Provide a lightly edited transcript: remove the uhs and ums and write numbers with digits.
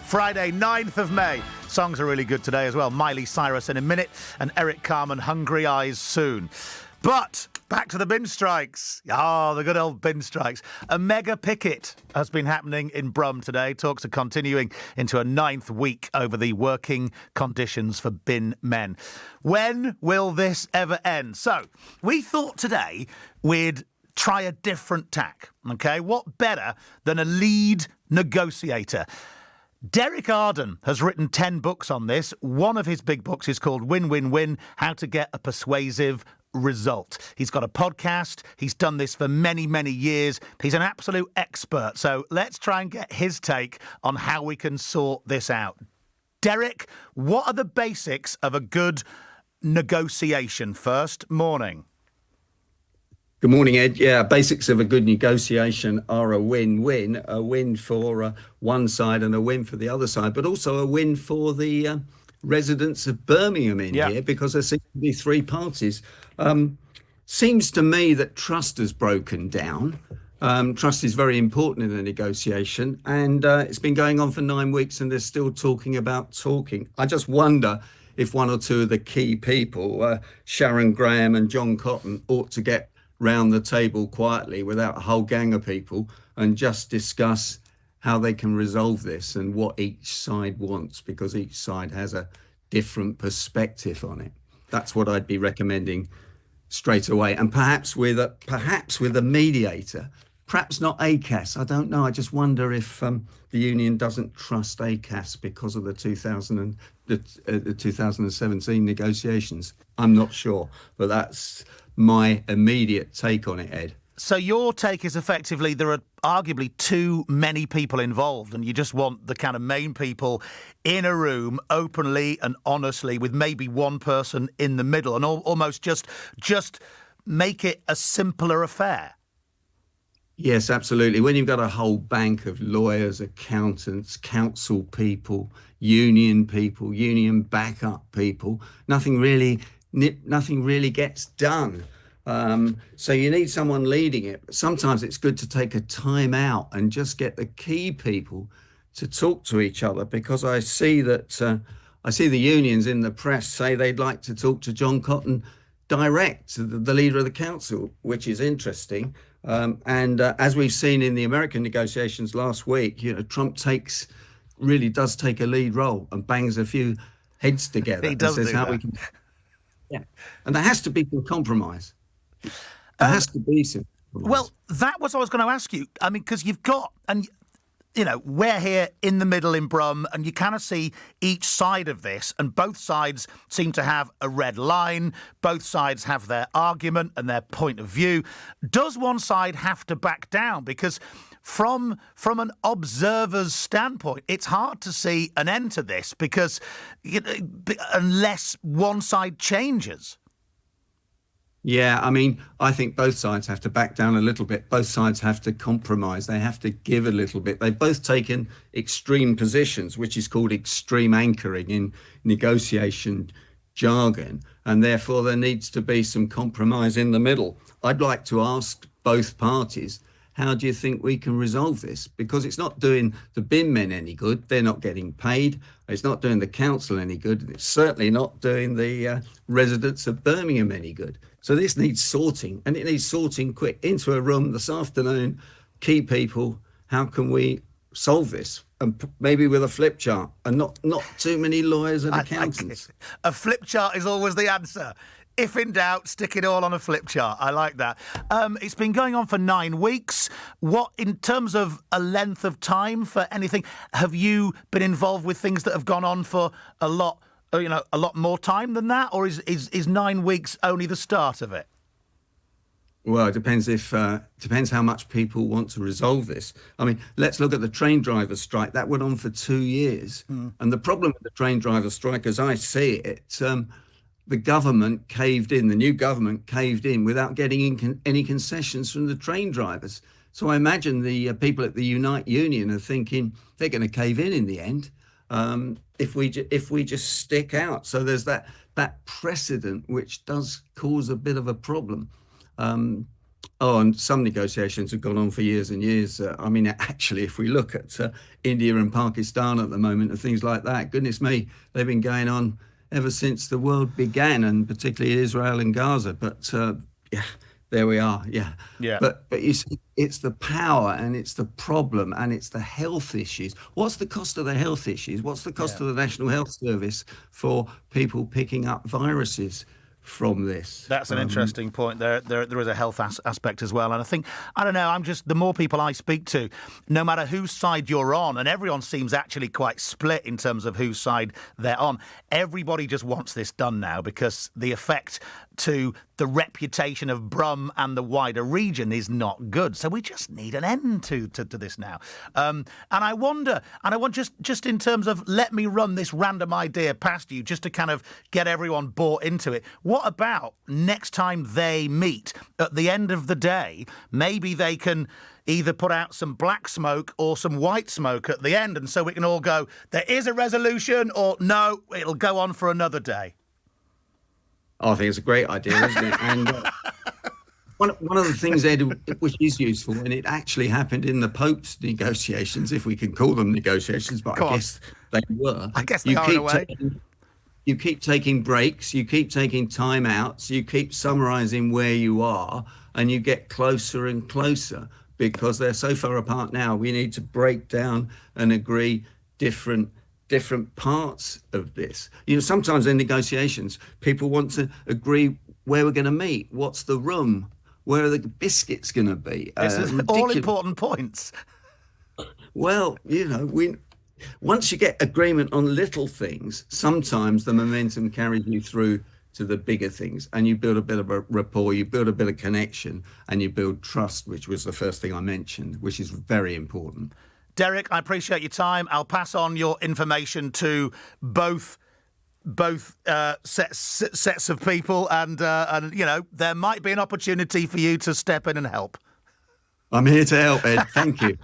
Friday, 9th of May. Songs are really good today as well. Miley Cyrus in a minute and Eric Carmen, Hungry Eyes soon. But back to the bin strikes. The good old bin strikes. A mega picket has been happening in Brum today. Talks are continuing into a 9th week over the working conditions for bin men. When will this ever end? So, we thought today we'd try a different tack, OK? What better than a lead negotiator? Derek Arden has written 10 books on this. One of his big books is called Win, Win, Win, How to Get a Persuasive Result. He's got a podcast. He's done this for many, many years. He's an absolute expert. So let's try and get his take on how we can sort this out. Derek, what are the basics of a good negotiation? First, morning. Good morning, Ed. Yeah, basics of a good negotiation are a win-win, a win for one side and a win for the other side, but also a win for the residents of Birmingham here, because there seems to be three parties. Seems to me that trust has broken down. Trust is very important in a negotiation, and it's been going on for 9 weeks and they're still talking about talking. I just wonder if one or two of the key people, Sharon Graham and John Cotton, ought to get round the table quietly without a whole gang of people and just discuss how they can resolve this and what each side wants, because each side has a different perspective on it. That's what I'd be recommending straight away. And perhaps with a mediator, perhaps not ACAS. I don't know. I just wonder if the union doesn't trust ACAS because of the 2017 negotiations. I'm not sure, but that's my immediate take on it, Ed. So your take is effectively there are arguably too many people involved and you just want the kind of main people in a room openly and honestly with maybe one person in the middle and almost just make it a simpler affair. Yes, absolutely. When you've got a whole bank of lawyers, accountants, council people, union backup people, nothing really gets done. So you need someone leading it. But sometimes it's good to take a time out and just get the key people to talk to each other, because I see the unions in the press say they'd like to talk to John Cotton direct, the leader of the council, which is interesting. And as we've seen in the American negotiations last week, Trump really does take a lead role and bangs a few heads together. He does and says do how that. we can. Yeah, and there has to be some compromise. There has to be some compromise. Well, that was what I was going to ask you. I mean, because you've got, and we're here in the middle in Brum, and you kind of see each side of this, and both sides seem to have a red line. Both sides have their argument and their point of view. Does one side have to back down? Because from an observer's standpoint, it's hard to see an end to this because unless one side changes. Yeah, I mean, I think both sides have to back down a little bit. Both sides have to compromise. They have to give a little bit. They've both taken extreme positions, which is called extreme anchoring in negotiation jargon. And therefore, there needs to be some compromise in the middle. I'd like to ask both parties, how do you think we can resolve this? Because it's not doing the bin men any good. They're not getting paid. It's not doing the council any good. It's certainly not doing the residents of Birmingham any good. So this needs sorting, and it needs sorting quick. Into a room this afternoon, key people, how can we solve this? And maybe with a flip chart, and not too many lawyers and accountants. A flip chart is always the answer. If in doubt, stick it all on a flip chart. I like that. It's been going on for 9 weeks. What, in terms of a length of time for anything, have you been involved with things that have gone on for a lot more time than that? Or is 9 weeks only the start of it? Well, it depends depends how much people want to resolve this. I mean, let's look at the train driver strike. That went on for 2 years. And the problem with the train driver strike, as I see it, the government caved in, the new government caved in without getting any concessions from the train drivers. So I imagine the people at the Unite Union are thinking they're going to cave in the end if we just stick out. So there's that precedent, which does cause a bit of a problem. Oh, and some negotiations have gone on for years and years. I mean, actually, if we look at India and Pakistan at the moment and things like that, goodness me, they've been going on ever since the world began, and particularly Israel and Gaza. But yeah, there we are. Yeah, Yeah. but you see, it's the power and it's the problem and it's the health issues. What's the cost of the health issues? What's the cost Yeah. of the National Health Service for people picking up viruses from this? That's an interesting point. There is a health aspect as well. And I think, I don't know, the more people I speak to, no matter whose side you're on, and everyone seems actually quite split in terms of whose side they're on, everybody just wants this done now because the effect to the reputation of Brum and the wider region is not good. So we just need an end to this now. And I want just in terms of, let me run this random idea past you just to kind of get everyone bought into it. What about next time they meet at the end of the day, maybe they can either put out some black smoke or some white smoke at the end, and so we can all go, there is a resolution, or no, it'll go on for another day. Oh, I think it's a great idea, isn't it? And one of the things, Ed, which is useful, and it actually happened in the Pope's negotiations, if we can call them negotiations, but I guess they were. I guess they are in a way. You keep taking breaks, you keep taking time outs, you keep summarising where you are, and you get closer and closer because they're so far apart now. We need to break down and agree different parts of this. Sometimes in negotiations, people want to agree where we're going to meet, what's the room, where are the biscuits going to be. All important points. Well, once you get agreement on little things, sometimes the momentum carries you through to the bigger things, and you build a bit of a rapport, you build a bit of connection, and you build trust, which was the first thing I mentioned, which is very important. Derek, I appreciate your time. I'll pass on your information to both sets of people, and there might be an opportunity for you to step in and help. I'm here to help, Ed. Thank you.